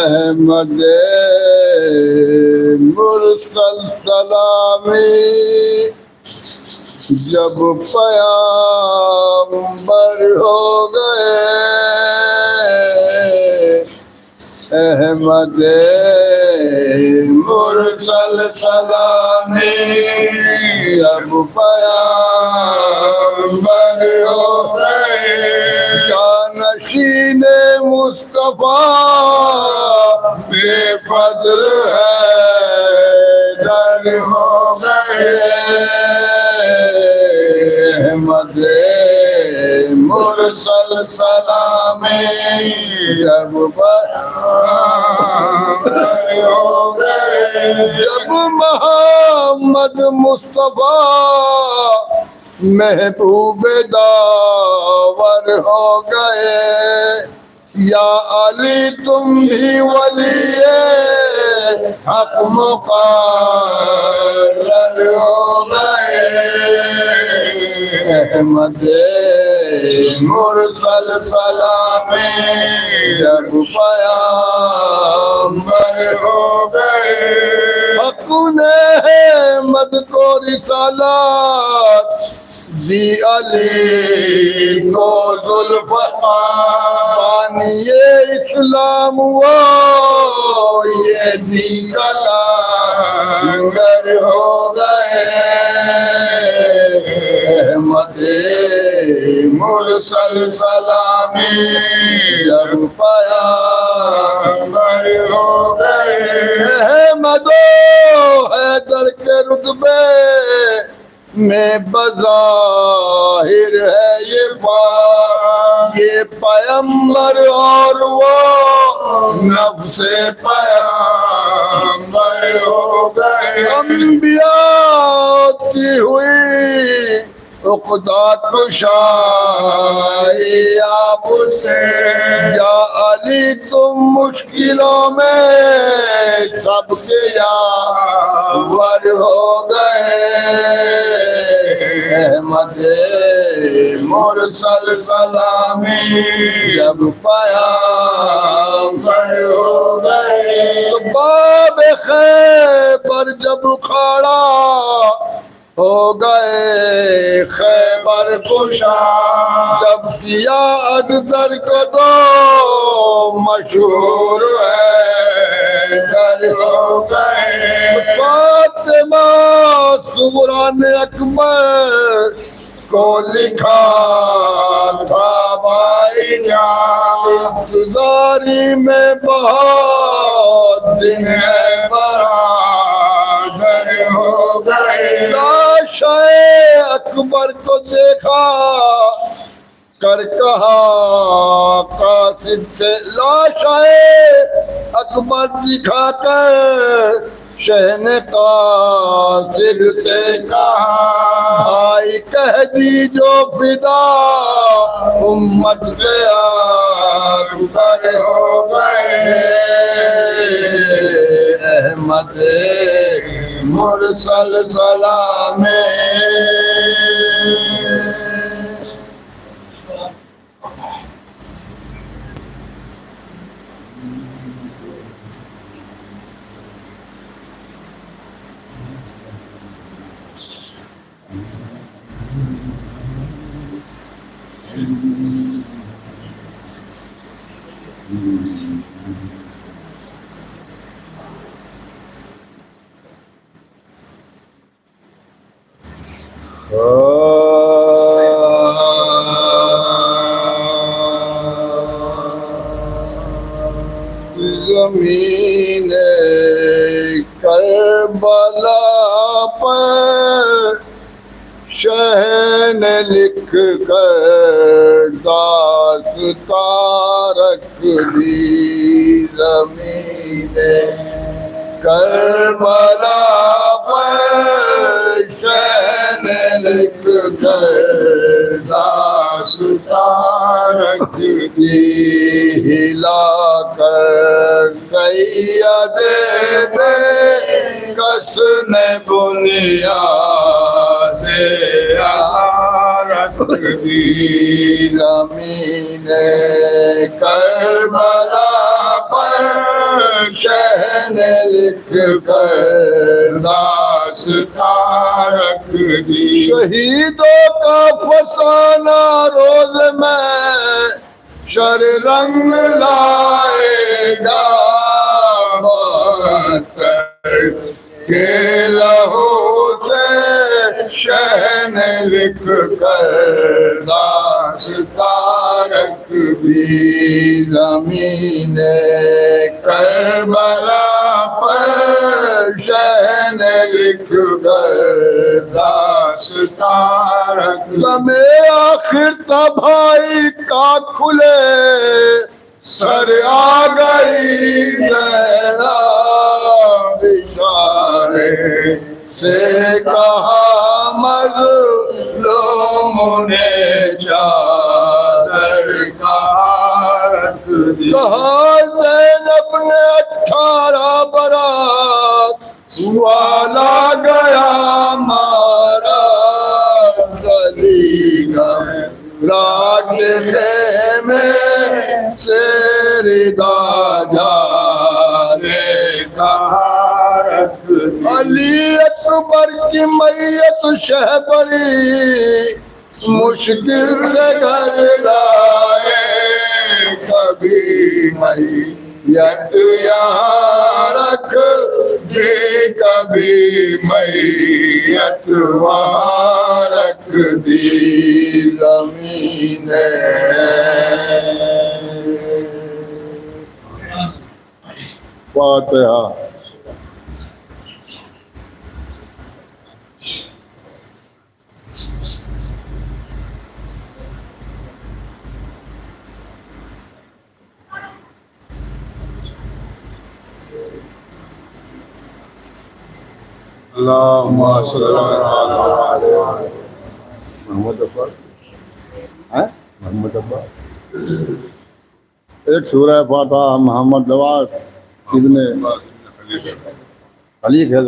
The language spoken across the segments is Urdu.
احمد مرسل سلامی جب پیامبر ہو گئے، احمد مرسل سلامی جب پیامبر ہو گئے، جانشین مصطفیٰ بے فضل ہے در ہو گئے، احمد مرسل سلامی جب پیامبر ہو گئے، جب محمد مصطفیٰ محبوب داور ہو گئے، یا علی تم بھی ولی حق مقرر ہو گئے، احمد مرسل سلامی جب پیامبر ہو گئے، حق نے احمد کو رسالت دی، علی کو ذوالفقار اسلام وہ یہ دی کا لنگر ہو گئے، احمد مرسل سلامی جب پیامبر ہو گئے، احمد و حیدر کے رتبے میں بظاہر ہے یہ فرق، یہ پیمبر اور وہ نفس پیمبر ہو گئے، انبیاء کی ہوئی عقدات کشائی آپ سے، یا علی تم مشکلوں میں سب کے یاور ہو گئے، احمد مرسل سلامی جب پیامبر ہو گئے، تو باب خیبر جب کھڑا ہو گئے، خیبر کشا جب کیا اجدر کو تو مشہور ہے در ہو گئے، فاطمہ سغرا نے اکبر کو لکھا تھا بھائی جان، انتظاری میں بہت دن ہے برادر ہو گئے، لاش اکبر کو دیکھا کر کہا قاصد سے، لاش اکبر دکھا کر شہن قاصد سے کہا، بھائی کہہ دی جو فدا امت کے اکبر ہو گئے، احمد مرسل سلامی زمین کربلا پر شہ نے لکھ کر داستان رکھ دی، زمین کربلا پر شہ نے لکھ کر داستان رکھ دی، ہلا کر سید بے کس نے بنیاد زمین کربلا پر شہ نے لکھ کر داستان رکھ دی. شہیدوں کا فسانہ روز میں شر رنگ لائے گا، بہتر کے لہو سے شہ نے لکھ کر داستان رکھ دی. زمین کربلا پر شہ نے لکھ کر داستان رکھ دی. لمحے آخر تباہی کا کھلے سر آ گئی زہرا، اشارے سے کہا مظلوم نے چادر کہاں رکھ دی. کہا زینب نے 18 برات والا گیا مارا، گلی راگ خیمے سے ردا جانے کہاں رکھ دی. علی اکبر کی میت شہبری مشکل سے گھر لائے، کبھی میت یہاں رکھ دی، کبھی میت وہاں رکھ دی. زمین فاتحہ. اللہم صلی اللہ علیہ محمد ابا. محمد ابا ایک سورہ فاتحہ محمد نواز ابن علی خیل.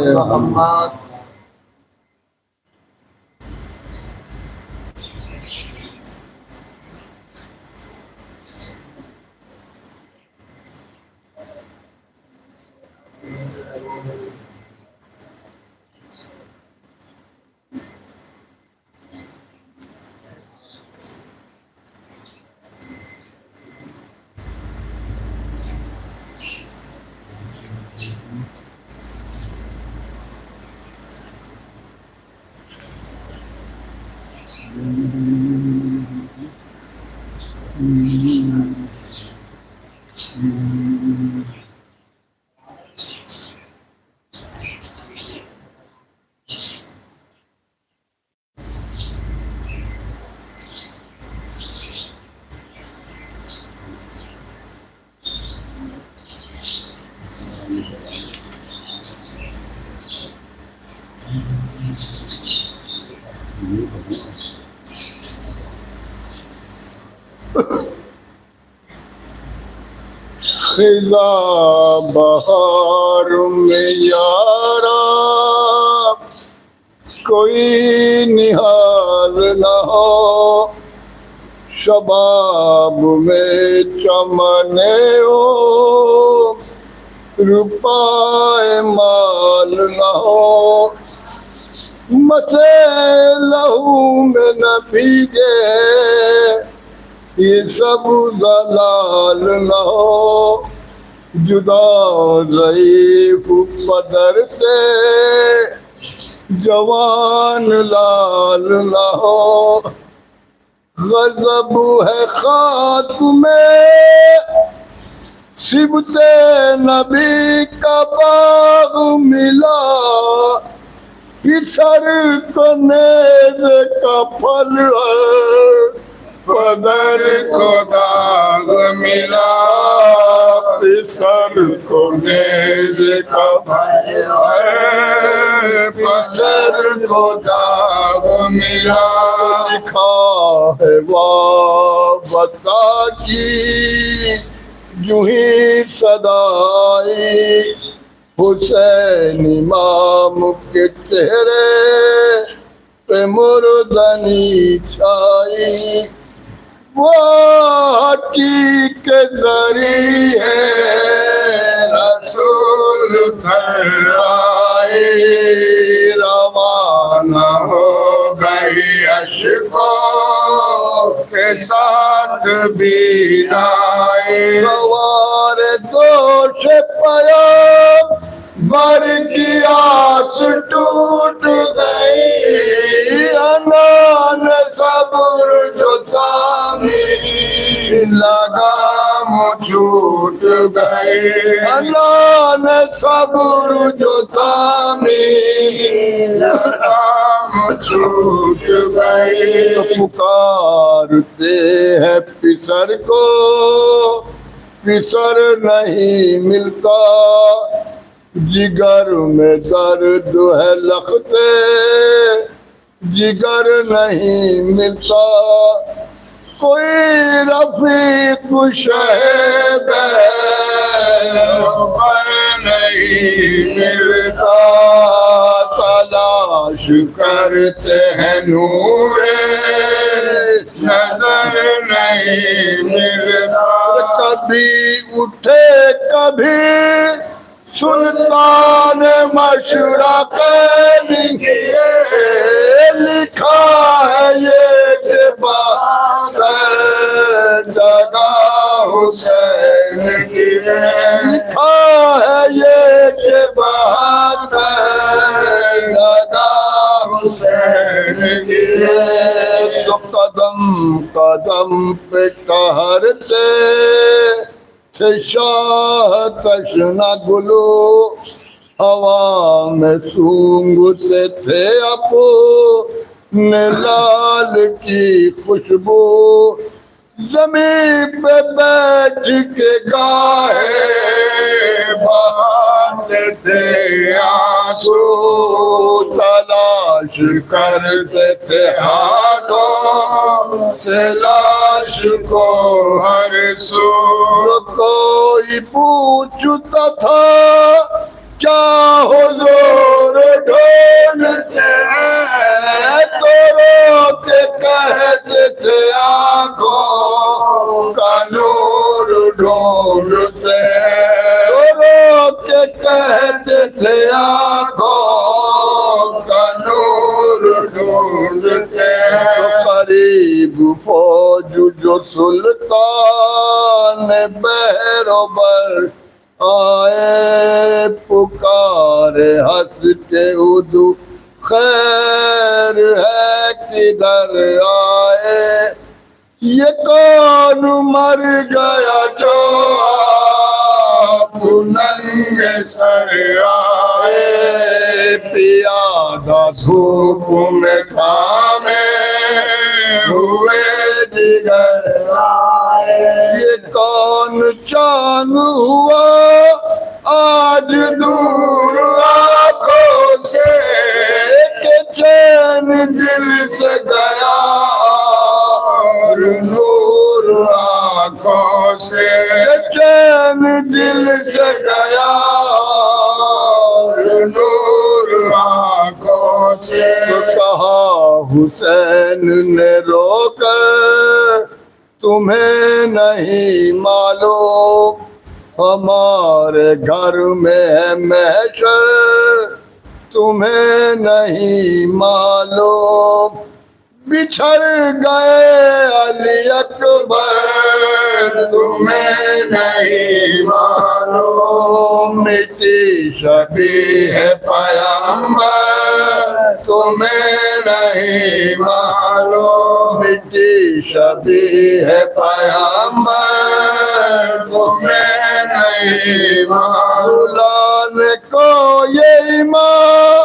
محمد خزاں بہار میں یارا کوئی نہال نہ ہو، شباب میں چمنے ہو روپائے مال نہ ہو، مسے لہو میں نہ بھیگے یہ سب ضلال نہ ہو، جدا ضعیف بدر سے جوان لال نہ ہو، غضب ہے خاک میں صبت نبی کا باغ ملا، پسر کو نیز کا پھل ہے، پدر کو داغ ملا، پسر کو نیز کا پھل ہے، پسر کو داغ ملا، لکھا ہے وابستہ کی یوں ہی صدائی، حسین امام کے چہرے پہ مردنی چھائی، وہ حقیق ذریعے رسول تھر آئے، روانہ ہو گئی اشکوں کے ساتھ بینائی، سوار دوش پیام بر کی آس ٹوٹ گئی، انان صبر جو تعمیر لگام چھوٹ گئی، انان صبر جو تعمیر لگام چھوٹ گئی، تو پکارتے ہیں پسر کو، پسر نہیں ملتا، جگر میں درد ہے لختے، جگر نہیں ملتا، کوئی رفیق شہب پر نہیں ملتا، تلاش کرتے ہیں نور نظر نہیں ملتا، کبھی اٹھے کبھی سلطان مشرق لکھے، لکھا ہے یہ کہ بات جگہ حسین کی، لکھا ہے یہ کہ بات جگہ حسین کی، تو قدم قدم پہ ٹہرتے تھے شاہ تشنہ گلو، ہوا میں سونگھتے تھے اپنے لال کی خوشبو، زمین پہ بیٹھ کے گاہے بہاتے تھے آنسو، تلاش کرتے تھے ہاتھوں سے لاش کو ہر سو، کوئی پوچھتا تھا کیا حضور ڈھونڈتے ہیں، تو رو کے کہتے تھے آنکھوں کا نور ڈھونڈتے ہیں، تو رو کے کہتے تھے آنکھوں کا نور ڈھونڈتے ہیں، تو قریب فوج جو سلطان بہروبر آئے، پکارے ہنس کے ادو خیر ہے کدھر آئے، یہ کون مر گیا جو آپ ننگے سر آئے، پیادہ دھوپ میں تھامے ہوئے دیگر آئے، یہ کون چاند ہوا آج دور آنکھوں سے، کہ چین دل سے گیا اور نور آنکھوں سے، کہ چین دل سے گیا اور نور آنکھوں سے، تو کہا حسین نے رو کر تمہیں نہیں معلوم، ہمارے گھر میں ہے محشر تمہیں نہیں معلوم، بچھڑ گئے علی اکبر تمہیں نہیں معلوم، مٹی شبیہ پیغمبر تمہیں نہیں معلوم، مٹی شبیہ پیغمبر تمہیں نہیں معلوم، کو یہ ایمان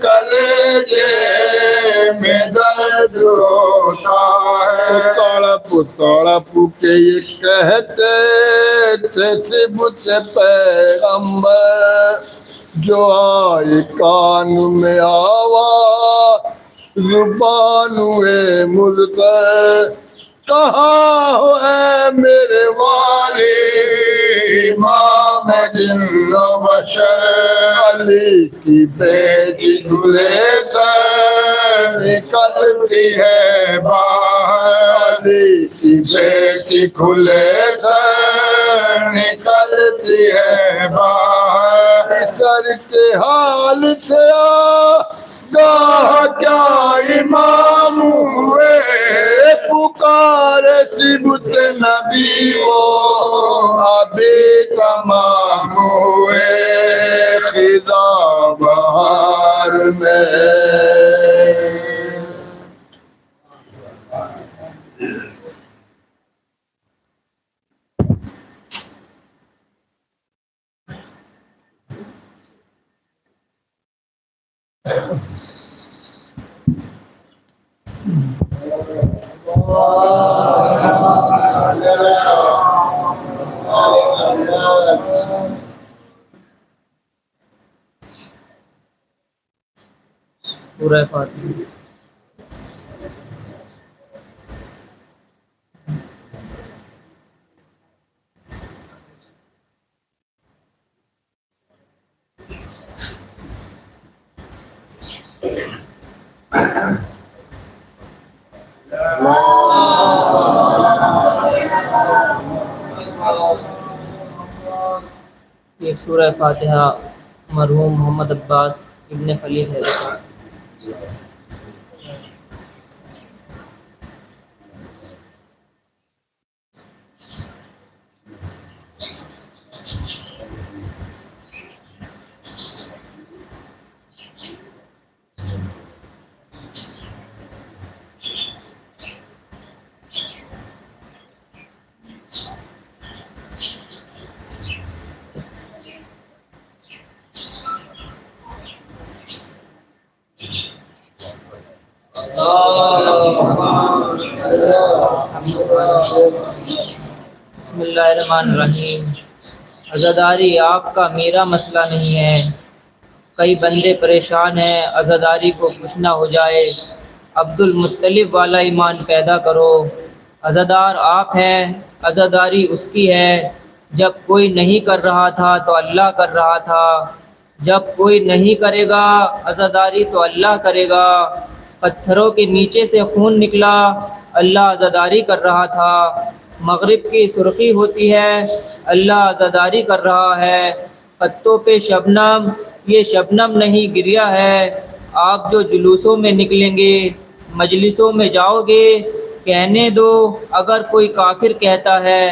کلیجے میں درد ہوتا ہے. تڑپ کے یہ کہتے تھے سبت پیغمبر جو آئی کان میں آواز زبان ہوئے مذکر. کہاں ہو اے میرے والی امام جن و بشر. علی کی بیٹی دلہے سر نکلتی ہے باہر. علی کی بیٹی کھلے سر نکلتی ہے باہر. سر کے حال سے گاہ کیا امام ہوئے پکار سبت نبی وہ ابھی تمام ہوئے خزاں بہار میں. سورہ فاتحہ. یہ سورہ فاتحہ مرحوم محمد عباس ابن خلیل ہے. بسم اللہ الرحمن الرحیم. عزاداری آپ کا میرا مسئلہ نہیں ہے. کئی بندے پریشان ہیں عزاداری کو کچھ نہ ہو جائے. عبد المطلب والا ایمان پیدا کرو. عزادار آپ ہیں, عزاداری اس کی ہے. جب کوئی نہیں کر رہا تھا تو اللہ کر رہا تھا. جب کوئی نہیں کرے گا عزاداری تو اللہ کرے گا. پتھروں کے نیچے سے خون نکلا, اللہ عزاداری کر رہا تھا. مغرب کی سرخی ہوتی ہے, اللہ عزاداری کر رہا ہے. پتوں پہ شبنم, یہ شبنم نہیں گریا ہے. آپ جو جلوسوں میں نکلیں گے, مجلسوں میں جاؤ گے, کہنے دو اگر کوئی کافر کہتا ہے,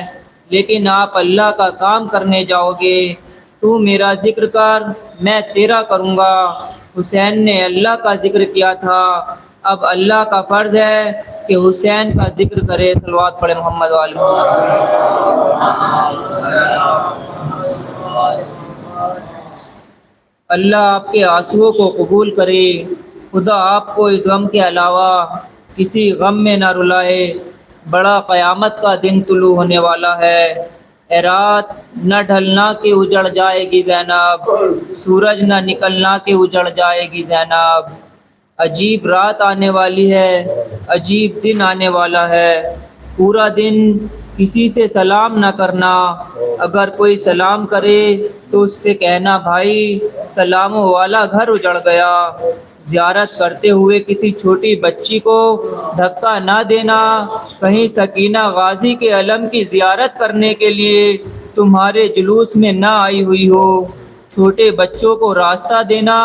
لیکن آپ اللہ کا کام کرنے جاؤ گے. تو میرا ذکر کر, میں تیرا کروں گا. حسین نے اللہ کا ذکر کیا تھا, اب اللہ کا فرض ہے کہ حسین کا ذکر کرے. صلوات پڑھے محمد وآل محمد. اللہ آپ کے آنسوؤں کو قبول کرے. خدا آپ کو اس غم کے علاوہ کسی غم میں نہ رلائے. بڑا قیامت کا دن طلوع ہونے والا ہے. اے رات نہ ڈھلنا کہ اجڑ جائے گی زینب, سورج نہ نکلنا کہ اجڑ جائے گی زینب. عجیب رات آنے والی ہے, عجیب دن آنے والا ہے. پورا دن کسی سے سلام نہ کرنا. اگر کوئی سلام کرے تو اس سے کہنا بھائی سلاموں والا گھر اجڑ گیا. زیارت کرتے ہوئے کسی چھوٹی بچی کو دھکا نہ دینا. کہیں سکینہ غازی کے علم کی زیارت کرنے کے لیے تمہارے جلوس میں نہ آئی ہوئی ہو. چھوٹے بچوں کو راستہ دینا,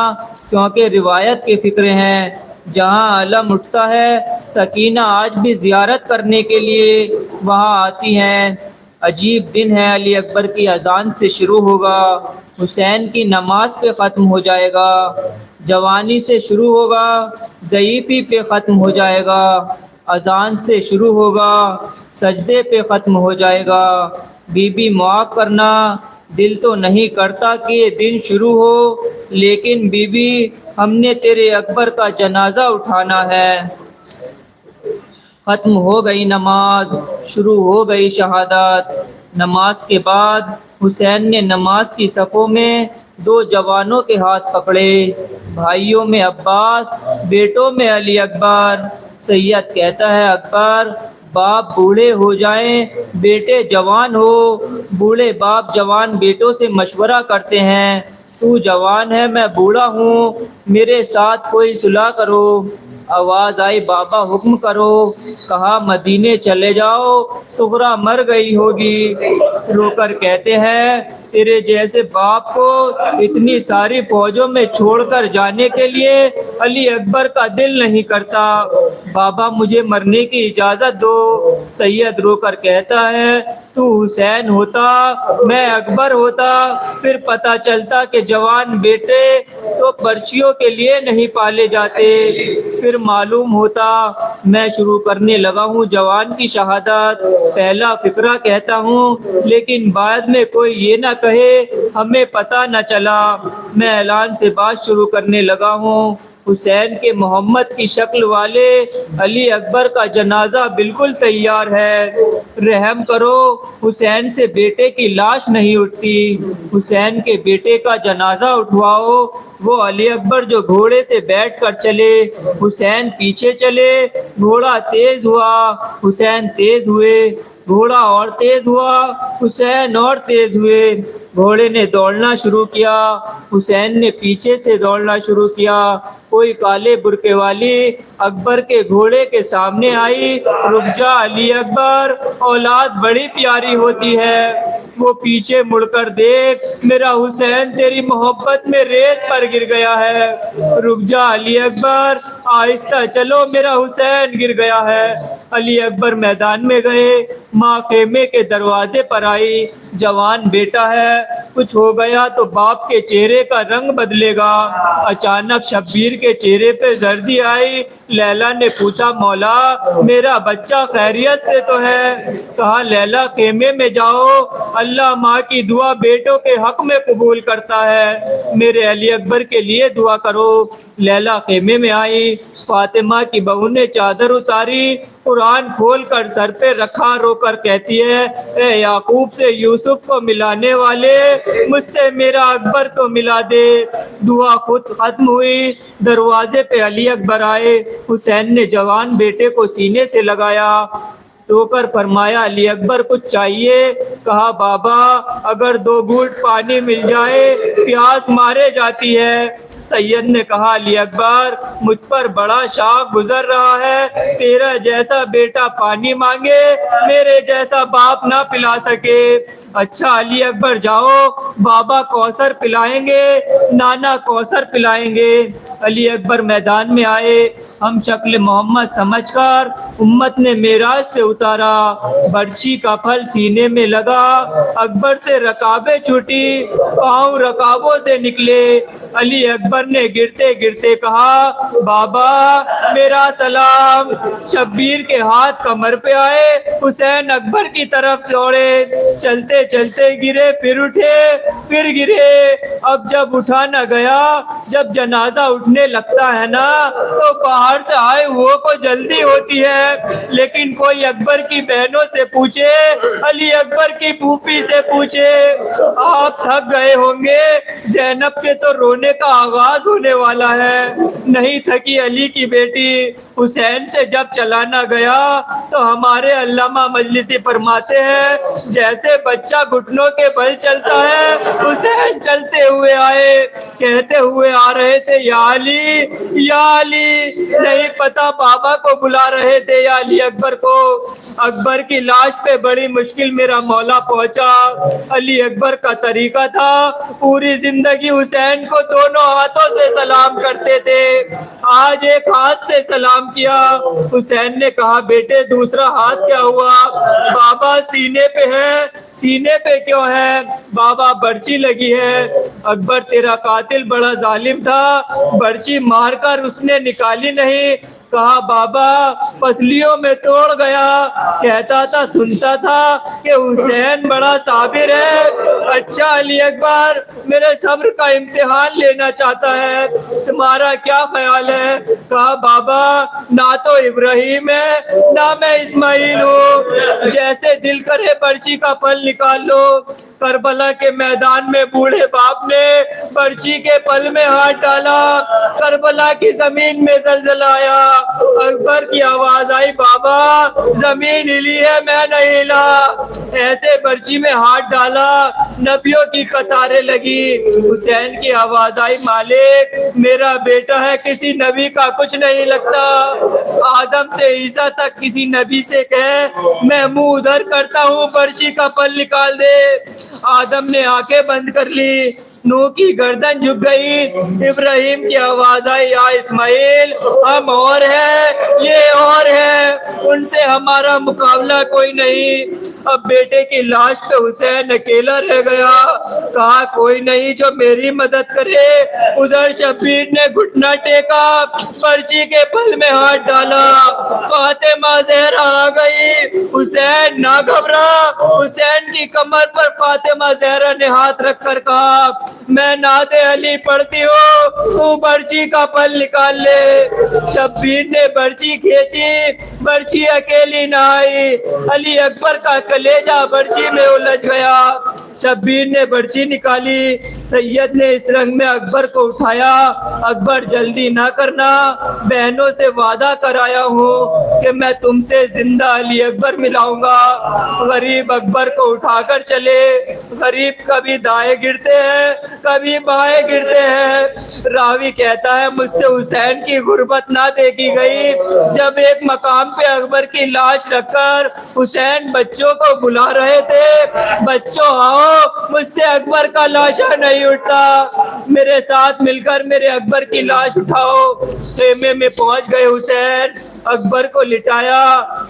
کیونکہ روایت کے فکرے ہیں. جہاں علم اٹھتا ہے سکینہ آج بھی زیارت کرنے کے لیے وہاں آتی ہیں. عجیب دن ہے. علی اکبر کی اذان سے شروع ہوگا, حسین کی نماز پہ ختم ہو جائے گا. جوانی سے شروع ہوگا, ضعیفی پہ ختم ہو جائے گا. اذان سے شروع ہوگا, سجدے پہ ختم ہو جائے گا. بی بی معاف کرنا, دل تو نہیں کرتا کہ یہ دن شروع ہو, لیکن بی بی ہم نے تیرے اکبر کا جنازہ اٹھانا ہے۔ ختم ہو گئی نماز، شروع ہو گئی شہادت۔ نماز کے بعد حسین نے نماز کی صفوں میں دو جوانوں کے ہاتھ پکڑے، بھائیوں میں عباس، بیٹوں میں علی اکبر۔ سید کہتا ہے اکبر، باپ بوڑھے ہو جائیں بیٹے جوان ہو، بوڑھے باپ جوان بیٹوں سے مشورہ کرتے ہیں، تو جوان ہے میں بوڑھا ہوں، میرے ساتھ کوئی صلح کرو۔ آواز آئی بابا حکم کرو۔ کہا مدینے چلے جاؤ، سغرا مر گئی ہوگی۔ رو کر کہتے ہیں تیرے جیسے باپ کو اتنی ساری فوجوں میں چھوڑ کر جانے کے لیے علی اکبر کا دل نہیں کرتا، بابا مجھے مرنے کی اجازت دو۔ سید رو کر کہتا ہے تو حسین ہوتا میں اکبر ہوتا، پھر پتہ چلتا کہ جوان بیٹے تو پرچیوں کے لیے نہیں پالے جاتے، پھر معلوم ہوتا۔ میں شروع کرنے لگا ہوں جوان کی شہادت، پہلا فقرہ کہتا ہوں لیکن بعد میں کوئی یہ نہ کہے ہمیں پتہ نہ چلا۔ میں اعلان سے بات شروع کرنے لگا ہوں، حسین کے محمد کی شکل والے علی اکبر کا جنازہ بالکل تیار ہے، رحم کرو حسین سے بیٹے کی لاش نہیں اٹھتی، حسین کے بیٹے کا جنازہ اٹھواؤ۔ وہ علی اکبر جو گھوڑے سے بیٹھ کر چلے، حسین پیچھے چلے، گھوڑا تیز ہوا، حسین تیز ہوئے، گھوڑا اور تیز ہوا، حسین اور تیز ہوئے۔ گھوڑے نے دوڑنا شروع کیا، حسین نے پیچھے سے دوڑنا شروع کیا۔ کوئی کالے برقعے والی اکبر کے گھوڑے کے سامنے آئی، رک جا علی اکبر، اولاد بڑی پیاری ہوتی ہے، وہ پیچھے مڑ کر دیکھ میرا حسین تیری محبت میں ریت پر گر گیا ہے، رک جا علی اکبر، آہستہ چلو میرا حسین گر گیا ہے۔ علی اکبر میدان میں گئے، ماں خیمے کے دروازے پر آئی، جوان بیٹا ہے، کچھ ہو گیا تو باپ کے چہرے کا رنگ بدلے گا۔ اچانک شبیر کے چہرے پہ زردی آئی، لیلا نے پوچھا مولا میرا بچہ خیریت سے تو ہے؟ کہا لیلا خیمے میں جاؤ، اللہ ماں کی دعا بیٹوں کے حق میں قبول کرتا ہے، میرے علی اکبر کے لیے دعا کرو۔ لیلا خیمے میں آئی، فاطمہ کی بہو نے چادر اتاری، قرآن کھول کر سر پہ رکھا، رو کر کہتی ہے اے یعقوب سے یوسف کو ملانے والے، مجھ سے میرا اکبر تو ملا دے۔ دعا خود ختم ہوئی، دروازے پہ علی اکبر آئے، حسین نے جوان بیٹے کو سینے سے لگایا، رو کر فرمایا علی اکبر کچھ چاہیے؟ کہا بابا اگر دو گھونٹ پانی مل جائے پیاس مارے جاتی ہے۔ سید نے کہا علی اکبر مجھ پر بڑا شوق گزر رہا ہے، تیرا جیسا بیٹا پانی مانگے میرے جیسا باپ نہ پلا سکے۔ اچھا علی اکبر جاؤ، بابا کوثر پلائیں گے، نانا کوثر پلائیں گے۔ علی اکبر میدان میں آئے، ہم شکل محمد سمجھ کر امت نے معراج سے اتارا، برچھی کا پھل سینے میں لگا، اکبر سے رکابیں چھوٹی، پاؤں رکابوں سے نکلے۔ علی اکبر نے گرتے گرتے کہا بابا میرا سلام۔ شبیر کے ہاتھ کمر پہ آئے، حسین اکبر کی طرف دوڑے، چلتے چلتے گرے، پھر اٹھے، پھر گرے۔ اب جب اٹھانا گیا، جب جنازہ اٹھنے لگتا ہے نا تو باہر سے آئے ہوئے کو جلدی ہوتی ہے، لیکن کوئی اکبر کی بہنوں سے پوچھے، علی اکبر کی پھوپھی سے پوچھے، آپ تھک گئے ہوں گے، زینب کے تو رونے کا آغاز ہونے والا ہے۔ نہیں تھکی علی کی بیٹی، حسین سے جب چلانا گیا تو ہمارے علامہ مجلسی فرماتے ہیں جیسے بچہ گھٹنوں کے بل چلتا ہے، حسین چلتے ہوئے آئے، کہتے ہوئے آ رہے تھے یا علی یا علی، نہیں پتا بابا کو بلا رہے تھے یا علی اکبر کو۔ اکبر کی لاش پہ بڑی مشکل میرا مولا پہنچا۔ علی اکبر کا طریقہ تھا پوری زندگی حسین کو دونوں ہاتھوں سے سلام کرتے تھے، آج ایک ہاتھ سے سلام کیا۔ حسین نے کہا بیٹے دوسرا ہاتھ کیا ہوا؟ بابا سینے پہ ہے۔ سینے پہ کیوں ہے؟ بابا برچی لگی ہے۔ اکبر تیرا قاتل بڑا ظالم تھا، برچی مار کر اس نے نکالی نہیں، کہا بابا پسلیوں میں توڑ گیا، کہتا تھا سنتا تھا کہ حسین بڑا صابر ہے، اچھا علی اکبر میرے صبر کا امتحان لینا چاہتا ہے، تمہارا کیا خیال ہے؟ کہا بابا نہ تو ابراہیم ہے نہ میں اسماعیل ہوں، جیسے دل کرے برچی کا پل نکال لو۔ کربلا کے میدان میں بوڑھے باپ نے برچی کے پل میں ہاتھ ڈالا، کربلا کی زمین میں زلزلہ آیا، اکبر کی آواز آئی بابا زمین ہلی ہے میں نہیں ہلا، ایسے برچی میں ہاتھ ڈالا، نبیوں کی قطاریں لگی، حسین کی آواز آئی مالک میرا بیٹا ہے کسی نبی کا کچھ نہیں لگتا، آدم سے عیسیٰ تک کسی نبی سے کہے میں منہ ادھر کرتا ہوں برچی کا پل نکال دے۔ آدم نے آنکھیں بند کر لی، نوح کی گردن جھک گئی، ابراہیم کی آواز آئی یا اسماعیل ہم اور ہیں یہ اور ہیں، ان سے ہمارا مقابلہ کوئی نہیں۔ اب بیٹے کی لاش پہ حسین اکیلا رہ گیا، کہا کوئی نہیں جو میری مدد کرے، ادھر شبیر نے گھٹنا ٹیکا، برچی کے پل میں ہاتھ ڈالا، فاطمہ زہرا آ گئی، حسین نہ گھبرا، حسین کی کمر پر فاطمہ زہرا نے ہاتھ رکھ کر کہا میں نعت علی پڑھتی ہوں تو برچی کا پل نکال لے۔ شبیر نے برچی کھینچی، برچی اکیلی نہ آئی، علی اکبر کا کلیجہ برچی میں الجھ گیا۔ شبیر نے برچی نکالی، سید نے اس رنگ میں اکبر کو اٹھایا، اکبر جلدی نہ کرنا، بہنوں سے وعدہ کرایا ہوں کہ میں تم سے زندہ علی اکبر ملاؤں گا۔ غریب اکبر کو اٹھا کر چلے، غریب کبھی دائیں گرتے ہیں کبھی بائیں گرتے ہیں۔ راوی کہتا ہے مجھ سے حسین کی غربت نہ دیکھی گئی، جب ایک مقام پہ اکبر کی لاش رکھ کر حسین بچوں کو بلا رہے تھے بچوں آؤ مجھ سے اکبر کا لاشا نہیں اٹھتا، میرے ساتھ مل کر میرے اکبر کی لاش اٹھاؤ۔ خیمے میں پہنچ گئے حسین، اکبر کو لٹایا،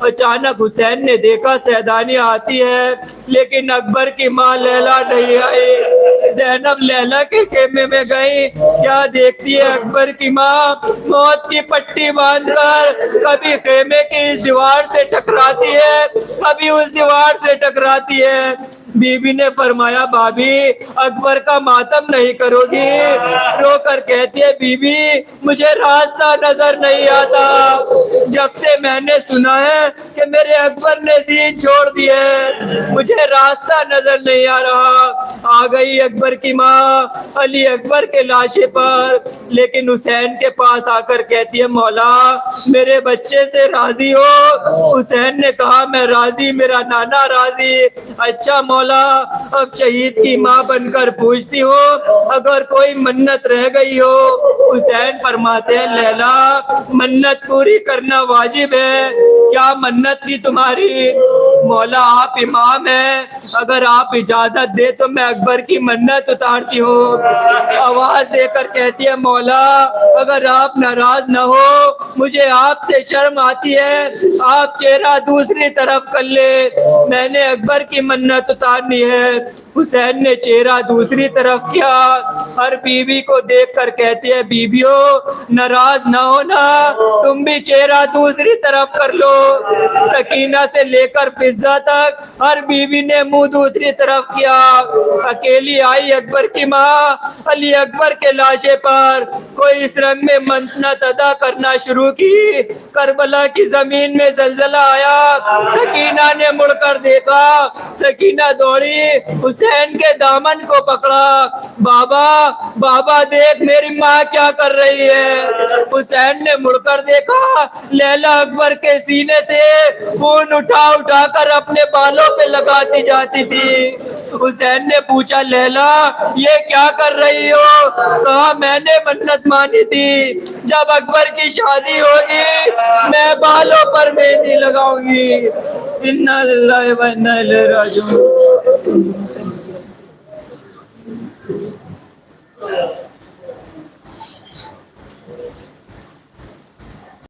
اچانک حسین نے دیکھا سیدانی آتی ہے لیکن اکبر کی ماں لیلا نہیں آئی۔ زینب لیلا کے خیمے میں گئی، کیا دیکھتی ہے اکبر کی ماں موت کی پٹی باندھ کر کبھی خیمے کی اس دیوار سے ٹکراتی ہے کبھی اس دیوار سے ٹکراتی ہے۔ بی بی نے فرمایا بھابھی اکبر کا ماتم نہیں کرو گی؟ رو کر کہتی ہے بی بی مجھے راستہ نظر نہیں آتا، جب سے میں نے سنا ہے کہ میرے اکبر نے دین چھوڑ دی ہے مجھے راستہ نظر نہیں آ رہا۔ آ گئی اکبر کی ماں علی اکبر کے لاشے پر، لیکن حسین کے پاس آ کر کہتی ہے مولا میرے بچے سے راضی ہو؟ حسین نے کہا میں راضی، میرا نانا راضی۔ اچھا مولا اب شہید کی ماں بن کر پوچھتی ہوں اگر کوئی منت رہ گئی ہو؟ حسین فرماتے ہیں لیلا منت پوری کرنا واجب ہے، کیا منت تھی تمہاری؟ مولا آپ امام ہیں، اگر آپ اجازت دے تو میں اکبر کی منت اتارتی ہوں۔ آواز دے کر کہتی ہے مولا اگر آپ ناراض نہ ہو مجھے آپ سے شرم آتی ہے، آپ چہرہ دوسری طرف کر لے، میں نے اکبر کی منت اتارنی ہے۔ حسین نے چہرہ دوسری طرف کیا، ہر بیوی کو دیکھ کر کہتی ہے بیویوں ناراض نہ ہونا، تم بھی چہرہ دوسری طرف کر لو۔ سکینہ سے لے کر فضہ تک ہر بیوی نے منہ دوسری طرف کیا۔ اکیلی آئی اکبر کی ماں علی اکبر کے لاشے پر، کوئی اس رنگ میں منت ادا کرنا شروع کی، کربلا کی زمین میں زلزلہ آیا، سکینہ نے مڑ کر دیکھا، سکینہ دوڑی حسین کے دامن کو پکڑا، بابا بابا دیکھ میری ماں کیا کر رہی ہے۔ حسین نے مڑ کر دیکھا، لیلا اکبر کے سینے سے خون اٹھا اٹھا کر اپنے بالوں پہ لگاتی جاتی تھی۔ حسین نے پوچھا لیلا یہ کیا کر رہی ہو؟ کہا میں نے منت مانی تھی جب اکبر کی شادی ہوگی میں بالوں پر مہندی لگاؤں گی۔ انا للہ و انا الیہ راجعون۔